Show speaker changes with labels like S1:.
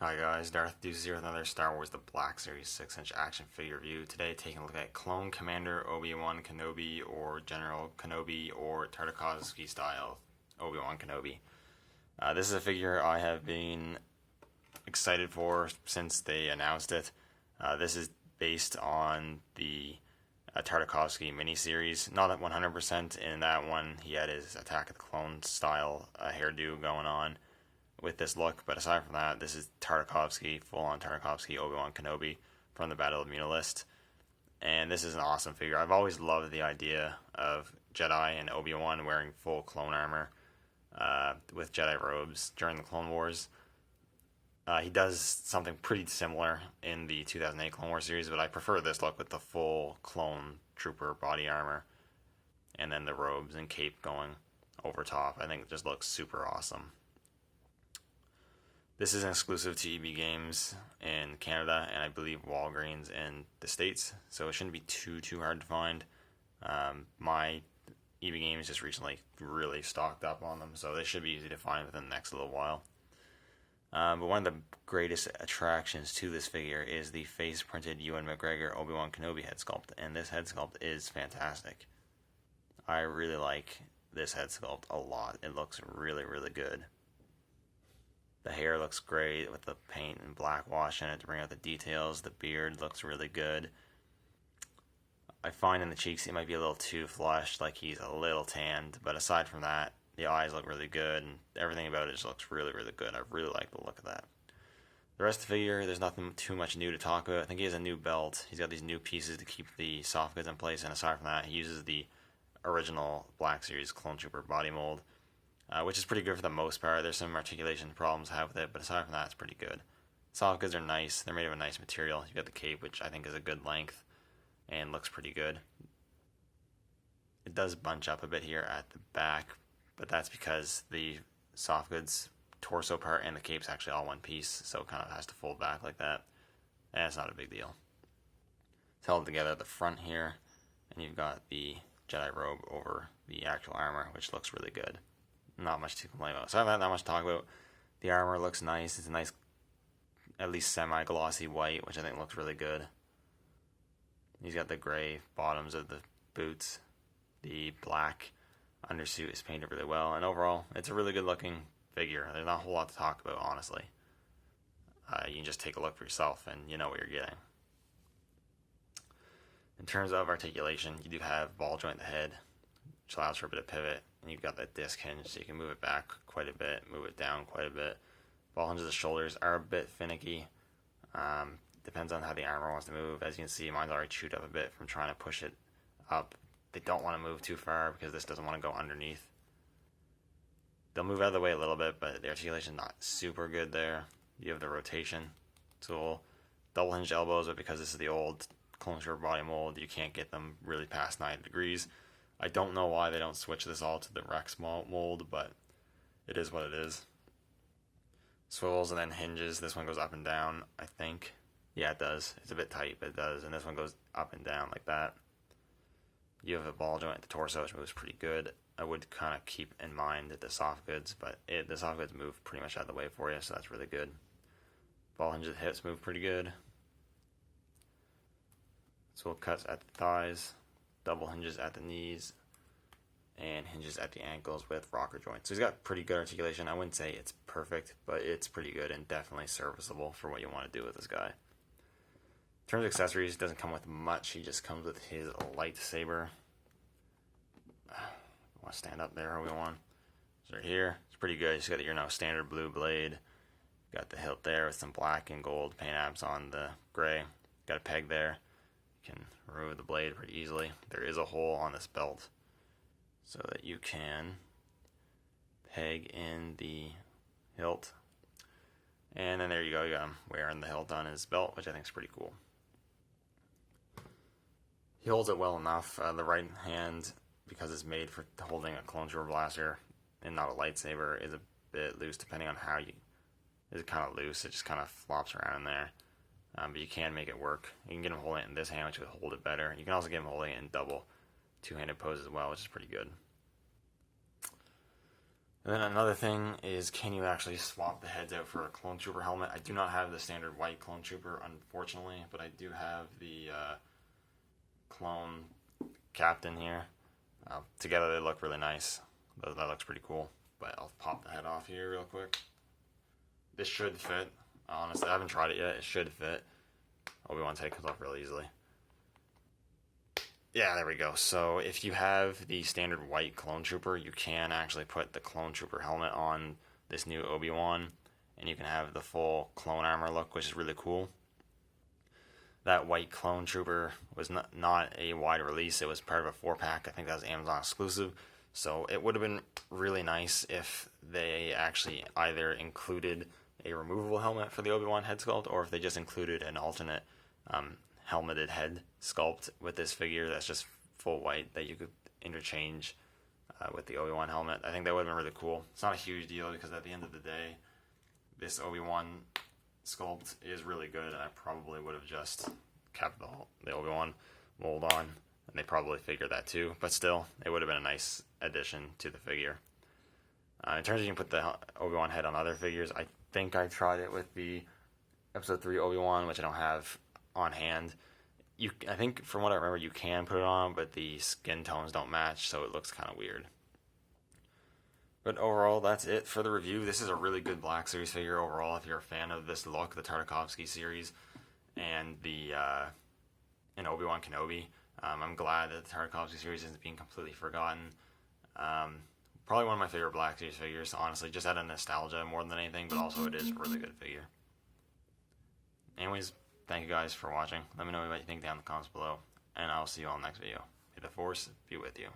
S1: Hi guys, Darth Deuce here with another Star Wars The Black Series 6-inch action figure review. Today taking a look at Clone Commander Obi-Wan Kenobi or General Kenobi or Tartakovsky style Obi-Wan Kenobi. This is a figure I have been excited for since they announced it. This is based on the Tartakovsky miniseries. Not at 100%. In that one, he had his Attack of the Clones style hairdo going on with this look, but aside from that, this is Tartakovsky, full-on Tartakovsky Obi-Wan Kenobi from the Battle of Munilist, and this is an awesome figure. I've always loved the idea of Jedi and Obi-Wan wearing full clone armor with Jedi robes during the Clone Wars. He does something pretty similar in the 2008 Clone Wars series, but I prefer this look with the full clone trooper body armor and then the robes and cape going over top. I think it just looks super awesome. This is an exclusive to EB Games in Canada and I believe Walgreens in the States, so it shouldn't be too hard to find. My EB Games just recently really stocked up on them, so they should be easy to find within the next little while. But one of the greatest attractions to this figure is the face-printed Ewan McGregor Obi-Wan Kenobi head sculpt, and this head sculpt is fantastic. I really like this head sculpt a lot. It looks really good. The hair looks great with the paint and black wash in it to bring out the details. The beard looks really good. I find in the cheeks he might be a little too flushed, like he's a little tanned, but aside from that, the eyes look really good, and everything about it just looks really good. I really like the look of that. The rest of the figure, there's nothing too much new to talk about. I think he has a new belt. He's got these new pieces to keep the soft goods in place, and aside from that, he uses the original Black Series Clone Trooper body mold, which is pretty good for the most part. There's some articulation problems I have with it, but aside from that, it's pretty good. Soft goods are nice. They're made of a nice material. You've got the cape, which I think is a good length and looks pretty good. It does bunch up a bit here at the back, but that's because the soft goods torso part and the cape's actually all one piece, so it kind of has to fold back like that, and it's not a big deal. It's held together at the front here, and you've got the Jedi robe over the actual armor, which looks really good. Not much to complain about. So I haven't not much to talk about. The armor looks nice. It's a nice, at least semi-glossy white, which I think looks really good. He's got the gray bottoms of the boots. The black undersuit is painted really well, and overall, it's a really good-looking figure. There's not a whole lot to talk about, honestly. You can just take a look for yourself, and you know what you're getting. In terms of articulation, you do have ball joint the head, which allows for a bit of pivot, and you've got that disc hinge, so you can move it back quite a bit, move it down quite a bit. Ball hinges of the shoulders are a bit finicky. Depends on how the armor wants to move. As you can see, mine's already chewed up a bit from trying to push it up. They don't want to move too far because this doesn't want to go underneath. They'll move out of the way a little bit, but the articulation is not super good there. You have the rotation tool, double hinged elbows, but because this is the old Clone Trooper body mold, you can't get them really past 90 degrees. I don't know why they don't switch this all to the Rex mold, but it is what it is. Swivels and then hinges. This one goes up and down, I think. Yeah, it does. It's a bit tight, but it does. And this one goes up and down like that. You have a ball joint at the torso, which moves pretty good. I would kind of keep in mind the soft goods, but the soft goods move pretty much out of the way for you, so that's really good. Ball hinges at the hips move pretty good. Swivel cuts at the thighs. Double hinges at the knees, and hinges at the ankles with rocker joints. So he's got pretty good articulation. I wouldn't say it's perfect, but it's pretty good and definitely serviceable for what you want to do with this guy. In terms of accessories, it doesn't come with much. He just comes with his lightsaber. I want to stand up there, Obi-Wan. So right here, it's pretty good. He's got your standard blue blade. Got the hilt there with some black and gold paint apps on the gray. Got a peg there. You can remove the blade pretty easily. There is a hole on this belt so that you can peg in the hilt. And then there you go, you got him wearing the hilt on his belt, which I think is pretty cool. He holds it well enough. The right hand, because it's made for holding a Clone Trooper blaster and not a lightsaber, is a bit loose depending on how you... It's kind of loose, it just kind of flops around in there. But you can make it work. You can get him holding it in this hand, which will hold it better. You can also get him holding it in double two-handed pose as well, which is pretty good. And then another thing is, can you actually swap the heads out for a Clone Trooper helmet? I do not have the standard white Clone Trooper, unfortunately, but I do have the Clone Captain here. Together they look really nice. That looks pretty cool. But I'll pop the head off here real quick. This should fit. Honestly, I haven't tried it yet. It should fit. Obi-Wan's head comes off really easily. Yeah, there we go. So if you have the standard white Clone Trooper, you can actually put the Clone Trooper helmet on this new Obi-Wan, and you can have the full clone armor look, which is really cool. That white Clone Trooper was not a wide release. It was part of a 4-pack. I think that was Amazon exclusive. So it would have been really nice if they actually either included a removable helmet for the Obi-Wan head sculpt, or if they just included an alternate helmeted head sculpt with this figure that's just full white that you could interchange with the Obi-Wan helmet. I think that would have been really cool. It's not a huge deal because at the end of the day, this Obi-Wan sculpt is really good, and I probably would have just kept the Obi-Wan mold on, and they probably figured that too. But still, it would have been a nice addition to the figure. In terms of you can put the Obi-Wan head on other figures, I think I tried it with the Episode 3 Obi-Wan, which I don't have on hand. I think from what I remember, you can put it on, but the skin tones don't match, so it looks kind of weird. But overall, that's it for the review. This is a really good Black Series figure overall if you're a fan of this look, the Tartakovsky series, and and Obi-Wan Kenobi. I'm glad that the Tartakovsky series isn't being completely forgotten. Probably one of my favorite Black Series figures, honestly, just out of nostalgia more than anything, but also it is a really good figure. Anyways, thank you guys for watching. Let me know what you think down in the comments below, and I'll see you all in the next video. May the Force be with you.